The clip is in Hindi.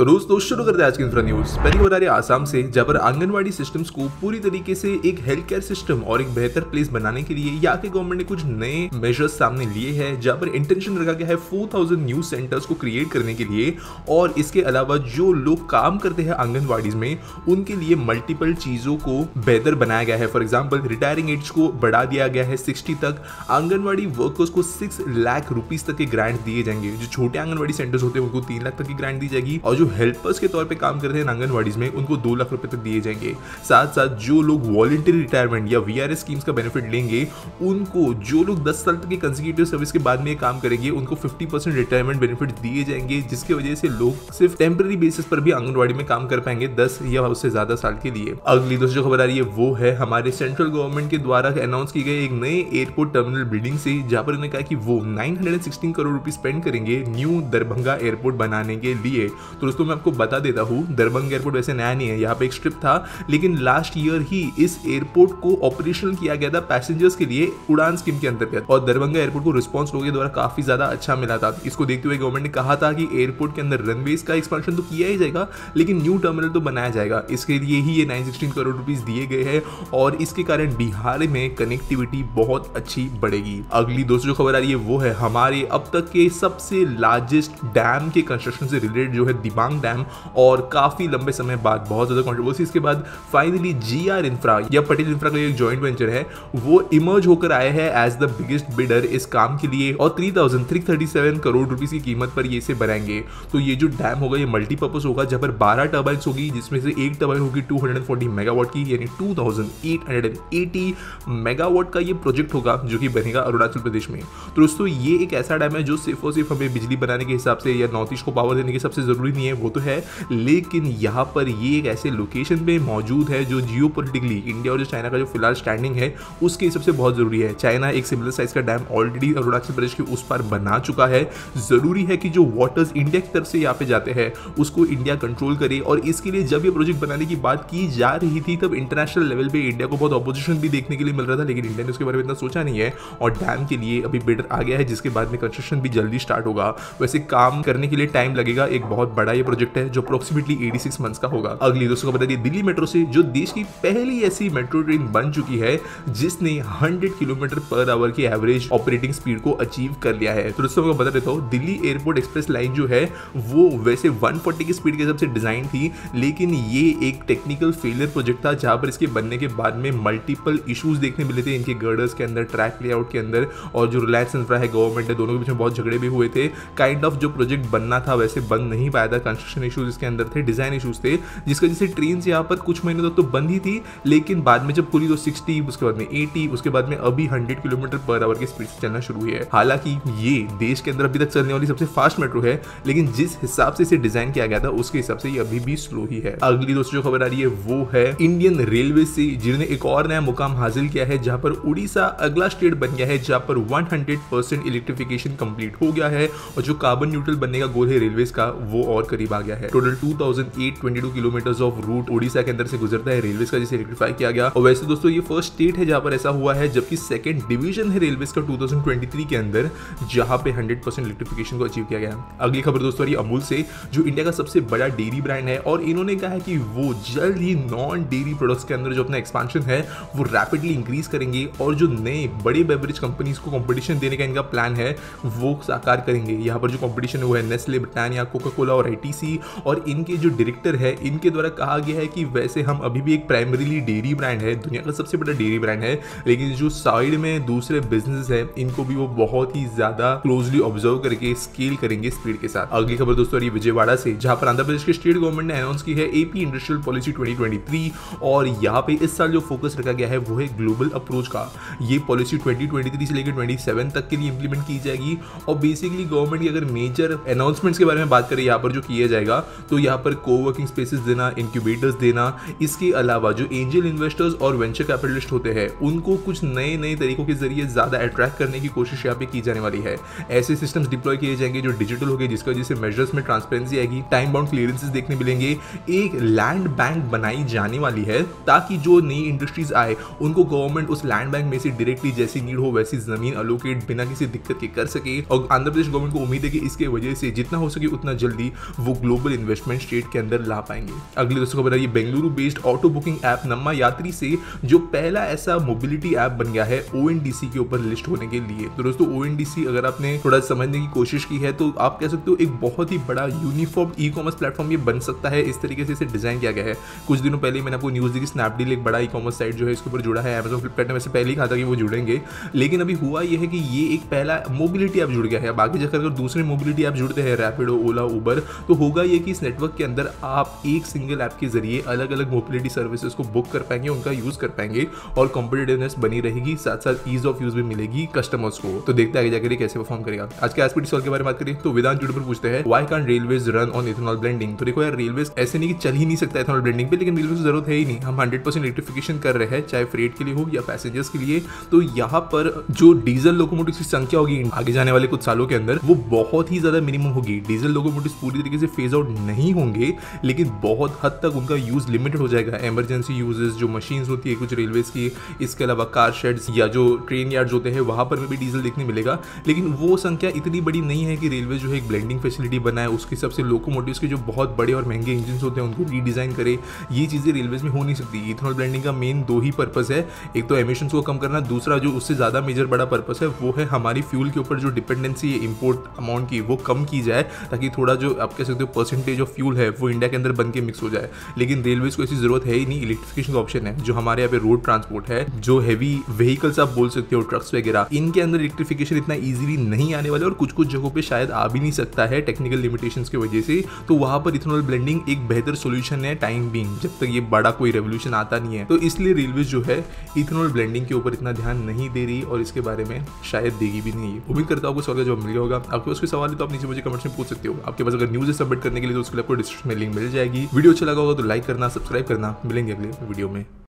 तो दोस्तों शुरू करते हैं आज की इंफ्रा न्यूज। पहली खबर आ रही है आसाम से, जहां पर आंगनवाड़ी सिस्टम्स को पूरी तरीके से एक हेल्थ केयर सिस्टम और एक बेहतर प्लेस बनाने के लिए यहाँ के गवर्नमेंट ने कुछ नए मेजर्स सामने लिए हैं, जहां पर इंटेंशन रखा गया है 4000 न्यू सेंटर्स को क्रिएट करने के लिए। और इसके अलावा जो लोग काम करते हैं आंगनवाड़ी में उनके लिए मल्टीपल चीजों को बेहतर बनाया गया है। फॉर एग्जाम्पल रिटायरिंग एज को बढ़ा दिया गया है 60 तक। आंगनवाड़ी वर्कर्स को 6 लाख रुपीज तक के ग्रांट दिए जाएंगे। जो छोटे आंगनवाड़ी सेंटर्स होते हैं उनको 3 लाख तक की ग्रांट दी जाएगी, और जो हेल्पर्स के तौर पे काम करते हैं आंगनवाड़ी में उनको 2 लाख रुपए तक दिए जाएंगे। साथ साथ जो लोग वॉलंटरी रिटायरमेंट या वीआरएस स्कीम्स का बेनिफिट लेंगे उनको, जो लोग 10 साल तक की कंसेक्यूटिव सर्विस के बाद में काम करेंगे उनको 50% रिटायरमेंट बेनिफिट दिए जाएंगे, जिसकी वजह से लोग सिर्फ टेम्पररी बेसिस पर भी आंगनवाड़ी में काम कर पाएंगे 10 या उससे ज्यादा साल के लिए। अगली दोस्तों जो खबर आ रही है वो है हमारे सेंट्रल गवर्नमेंट के द्वारा अनाउंस की गई एक नए एयरपोर्ट टर्मिनल बिल्डिंग से, जहां पर उन्होंने कहा कि वो 916 करोड़ रुपए स्पेंड करेंगे न्यू दरभंगा एयरपोर्ट बनाने के लिए। तो दोस्तों मैं आपको बता देता हूं, दरभंगा एयरपोर्ट वैसे नया नहीं है, यहाँ पे एक स्ट्रिप था, लेकिन लास्ट ईयर ही इस एयरपोर्ट को ऑपरेशनल किया गया था पैसेंजर्स के लिए उड़ान स्कीम के अंतर्गत, और दरभंगा एयरपोर्ट को रिस्पांस लोगों के द्वारा काफी ज्यादा अच्छा मिला था। इसको देखते हुए गवर्नमेंट ने कहा था कि एयरपोर्ट के अंदर रनवेज का एक्सपेंशन तो किया ही जाएगा, लेकिन न्यू टर्मिनल तो बनाया जाएगा। इसके लिए ही ये 916 करोड़ रुपीस दिए गए हैं, और इसके कारण बिहार में कनेक्टिविटी बहुत अच्छी बढ़ेगी। अगली दोस्तों जो खबर आ रही है वो है हमारे अब तक के सबसे लार्जेस्ट डैम के कंस्ट्रक्शन से रिलेटेड जो है दिबांग डैम, और काफी लंबे समय बाद बहुत ज्यादा कंट्रोवर्सीज के बाद फाइनली जीआर इंफ्रा या पटेल इंफ्रा का एक जॉइंट वेंचर है वो इमर्ज होकर आया है एज द बिगेस्ट बिडर इस काम के लिए, और 3,337 करोड़ रुपीस की कीमत पर ये इसे बनाएंगे। तो ये जो डैम होगा ये मल्टीपर्पज होगा, जहां पर 12 टर्बाइन्स होगी, जिसमें से एक टर्बाइन होगी 240 मेगावाट की, यानी 2880 मेगावाट का ये प्रोजेक्ट होगा जो कि बनेगा अरुणाचल प्रदेश में। तो दोस्तों ये एक ऐसा डैम है जो सिर्फ और सिर्फ हमें बिजली बनाने के हिसाब से या नॉर्थ ईस्ट को पावर देने के हिसाब से जरूरी नहीं है, वो तो है, लेकिन यहाँ पर ये एक ऐसे लोकेशन पे मौजूद है जो जियोपॉलिटिकली इंडिया और जो चाइना का जो फिलहाल स्टैंडिंग है उसके हिसाब से बहुत जरूरी है। चाइना एक सिमिलर साइज का डैम ऑलरेडी अरुणाचल प्रदेश के उस पार बना चुका है। जरूरी है कि जो वाटर्स इंडिया की तरफ से यहाँ पे जाते हैं उसको इंडिया कंट्रोल करे, और इसके लिए जब ये प्रोजेक्ट बनाने की बात की जा रही थी तब इंटरनेशनल लेवल पे इंडिया को बहुत ऑपोजिशन भी देखने के लिए मिल रहा था, लेकिन इंडिया ने उसके बारे में इतना सोचा नहीं है, और डैम के लिए अभी बिडर आ गया है, जिसके बाद में कंस्ट्रक्शन भी जल्दी स्टार्ट होगा। वैसे काम करने के लिए टाइम लगेगा, एक बहुत बड़ा ये प्रोजेक्ट है जो अप्रोक्सीमेटली 86 मंथ्स का होगा। अगली दोस्तों को बता दिए दिल्ली मेट्रो से, जो देश की पहली ऐसी मेट्रो ट्रेन बन चुकी है जिसने 100 किलोमीटर पर आवर की एवरेज ऑपरेटिंग स्पीड को अचीव कर लिया है। तो दोस्तों को बता देता हूँ, दिल्ली एयरपोर्ट एक्सप्रेस लाइन जो है वो वैसे 140 की स्पीड के हिसाब से डिजाइन थी, लेकिन ये एक टेक्निकल फेलियर प्रोजेक्ट था, जहां पर इसके बनने के बाद में मल्टीपल इश्यूज देखने मिले थे इनके गर्डर्स के अंदर, ट्रैक लेआउट के अंदर, और जो रिलायंस इंफ्रा है गवर्नमेंट है, दोनों के बीच में बहुत झगड़े भी हुए थे। काइंड ऑफ जो प्रोजेक्ट बनना था वैसे बन नहीं पाया था, कंस्ट्रक्शन इश्यूज इसके अंदर थे, डिजाइन इश्यूज थे, जिसका जैसे ट्रेन यहाँ पर कुछ महीनों तक तो बंद ही थी, लेकिन बाद में जब खुली तो 60, उसके बाद में 80, उसके बाद में अभी 100 किलोमीटर पर आवर की स्पीड से चलना शुरू हुई है। हालांकि ये देश के अंदर अभी तक चलने वाली सबसे फास्ट मेट्रो है, लेकिन जिस हिसाब से इसे डिजाइन किया गया था उसके हिसाब से ये अभी भी स्लो ही है। अगली दोस्तों जो खबर आ रही है वो है इंडियन रेलवे से, जिन्होंने एक और नया मुकाम हासिल किया है, जहां पर उड़ीसा अगला स्टेट बन गया है, जहां पर 100% इलेक्ट्रिफिकेशन कंप्लीट हो गया है, और जो कार्बन न्यूट्रल बनने का गोल है रेलवेज का वो और करीब आ गया है। Total 2822 kilometre of route Orissa के अंदर से गुजरता है रेलवेज का, जिसे इलेक्ट्रीफाई किया गया। और वैसे दोस्तों ये फर्स्ट स्टेट है जहां पर ऐसा हुआ है, जबकि सेकंड डिवीजन है रेलवेज का 2023 के अंदर, जहां पे 100% इलेक्ट्रिफिकेशन को अचीव किया गया। अगली खबर दोस्तों ये अमूल से, जो इंडिया का सबसे बड़ा डेयरी ब्रांड है, और इन्होंने कहा है कि वो जल्द ही नॉन डेयरी प्रोडक्ट्स के अंदर जो अपना एक्सपेंशन है वो रैपिडली इंक्रीज करेंगे, और जो नए बड़े बेवरेज कंपनीज को कंपटीशन देने का इनका प्लान है वो साकार करेंगे। यहाँ पर जो कंपटीशन है वो है नेस्ले, ब्रिटानिया, कोका कोला और आईटीसी, और इनके जो डायरेक्टर है इनके द्वारा कहा गया है कि वैसे हम अभी भी एक प्राइमरीली डेयरी ब्रांड है, दुनिया का सबसे बड़ा डेयरी ब्रांड है, लेकिन जो साइड में दूसरे बिजनेस है इनको भी वो बहुत ही ज्यादा क्लोजली ऑब्जर्व करके स्केल करेंगे स्पीड के साथ। अगली खबर दोस्तों ये विजयवाड़ा से, जहां पर आंध्र प्रदेश के स्टेट गवर्नमेंट ने अनाउंस की है एपी इंडस्ट्रियल पॉलिसी 2023, और यहाँ पे इस साल जो फोकस रखा गया है वो है ग्लोबल अप्रोच का। ये पॉलिसी 2023 से लेकर 27 तक के लिए इंप्लीमेंट की जाएगी, और बेसिकली गवर्नमेंट की अगर मेजर अनाउंसमेंट्स के बारे में बात करें यहाँ पर जो किया जाएगा, तो यहाँ पर कोवर्किंग स्पेसेस देना, इंक्यूबेटर्स देना, इसके अलावा जो एंजल इन्वेस्टर्स और वेंचर कैपिटलिस्ट होते हैं उनको कुछ नए नए तरीकों के जरिए ज्यादा अट्रैक्ट करने की कोशिश यहाँ पे की जाने वाली है। ऐसे सिस्टम्स डिप्लॉय किए जाएंगे जो डिजिटल हो गए, जिसका वजह से मेजर्स में ट्रांसपेरेंसी आएगी, टाइम बाउंड क्लियरेंसेस देखने मिलेंगे, एक लैंड बैंक बनाई जाने वाली है ताकि जो नई इंडस्ट्रीज आए उनको गवर्नमेंट उस लैंड बैंक में से डायरेक्टली जैसी नीड हो वैसी जमीन अलोकेट बिना किसी दिक्कत के कर सके। और आंध्र प्रदेश गवर्नमेंट को उम्मीद है कि इसके वजह से जितना हो सके उतना जल्दी वो ग्लोबल इन्वेस्टमेंट स्टेट के अंदर ला पाएंगे। अगली दोस्तों खबर है, ये Bengaluru based auto booking app Namma Yatri से जो पहला ऐसा मोबिलिटी ऐप बन गया है ONDC के ऊपर लिस्ट होने के लिए। तो दोस्तों ONDC अगर आपने थोड़ा समझने की कोशिश की है तो आप कह सकते हो एक बहुत ही बड़ा यूनिफॉर्म ई-कॉमर्स प्लेटफॉर्म ये बन सकता है। इस तरीके से इसे डिजाइन किया गया है। कुछ दिनों पहले मैंने आपको न्यूज दी कि स्नैपडील एक बड़ा ई-कॉमर्स साइट जो है इसके ऊपर जुड़ा है। Amazon फ्लिपकार्ट ने वैसे पहले ही कहा था कि वो जुड़ेंगे, लेकिन अभी हुआ ये है कि ये एक पहला मोबिलिटी ऐप जुड़ गया है। बाकी जाकर अगर दूसरे मोबिलिटी ऐप जुड़ते हैं रैपिडो, ओला, उबर, तो होगा ये कि इस नेटवर्क के अंदर आप एक सिंगल ऐप के जरिए अलग अलग मोबिलिटी सर्विसेज को बुक कर पाएंगे, उनका यूज कर पाएंगे और कॉम्पिटिटिवनेस बनी रहेगी, साथ साथ ईज ऑफ यूज भी मिलेगी कस्टमर्स को। तो देखते हैं आगे जाकर ये कैसे परफॉर्म करेगा। आज के एसपीटी सॉल्व के बारे में बात करें तो वेदांत यूट्यूबर पूछते हैं why can't railways run on ethanol blending. तो देखो यार, रेलवेज ऐसे नहीं कि चल ही नहीं सकता इथेनॉल ब्लेंडिंग पे, लेकिन रेलवे की जरूरत है ही नहीं। हम 100% इलेक्ट्रिफिकेशन कर रहे हैं, चाहे फ्रेट के लिए हो या पैसेंजर्स के लिए। तो यहाँ पर जो डीजल लोकोमोटिव की संख्या होगी आगे जाने वाले कुछ सालों के अंदर वो बहुत ही ज्यादा मिनिमम होगी। डीजल लोकोमोटिव पूरी तरीके से फेज आउट नहीं होंगे, लेकिन बहुत हद तक उनका यूज लिमिटेड हो जाएगा। इमरजेंसी यूजेस जो मशीन्स होती है कुछ रेलवेज की, इसके अलावा कार शेड्स या जो ट्रेन यार्ड्स होते हैं वहां पर भी डीजल देखने मिलेगा, लेकिन वो संख्या इतनी बड़ी नहीं है कि रेलवे जो है एक ब्लेंडिंग फैसिलिटी बनाए, उसके सबसे लोकोमोटिव्स के जो बहुत बड़े और महंगे इंजन होते हैं उनको रीडिजाइन करे। ये चीजें रेलवेज में हो नहीं सकती। इथेनॉल ब्लेंडिंग का मेन दो ही पर्पस है, एक तो एमिशंस को कम करना, दूसरा जो उससे ज्यादा मेजर बड़ा पर्पस है वो है हमारी फ्यूल के ऊपर जो डिपेंडेंसी है इंपोर्ट अमाउंट की वो कम की जाए, ताकि थोड़ा जो आप कह सकते हो परसेंटेज ऑफ फ्यूल है वो इंडिया के अंदर बन के मिक्स हो जाए। लेकिन रेलवेज को ऐसी जरूरत है ही नहीं। इलेक्ट्रिफिकेशन का ऑप्शन है जो हमारे यहाँ पे रोड ट्रांसपोर्ट है, जो हैवी व्हीकल्स आप बोल सकते हो, ट्रक्स वगैरह, इनके अंदर इलेक्ट्रिफिकेशन इतना इजीली नहीं आने वाला और कुछ कुछ जगहों पे शायद आ भी नहीं सकता है टेक्निकल लिमिटेशंस की वजह से। तो वहां पर इथेनॉल ब्लेंडिंग एक बेहतर सोल्यूशन है टाइम बीइंग, जब तक ये बड़ा कोई रेवोल्यूशन आता नहीं है। तो इसलिए रेलवे जो है इथेनॉल ब्लेंडिंग के ऊपर इतना ध्यान नहीं दे रही और इसके बारे में शायद देगी भी नहीं है। उम्मीद करता हूं आपको सवाल का जवाब मिल गया होगा। आपके पास कोई सवाल है तो आप नीचे मुझे कमेंट्स में पूछ सकते हो। आपके पास अगर न्यूज़ है सबमिट करने के लिए तो उसके लिए आपको डिस्क्रिप्शन में लिंक मिल जाएगी। वीडियो अच्छा लगा होगा तो लाइक करना, सब्सक्राइब करना। मिलेंगे अगले वीडियो में।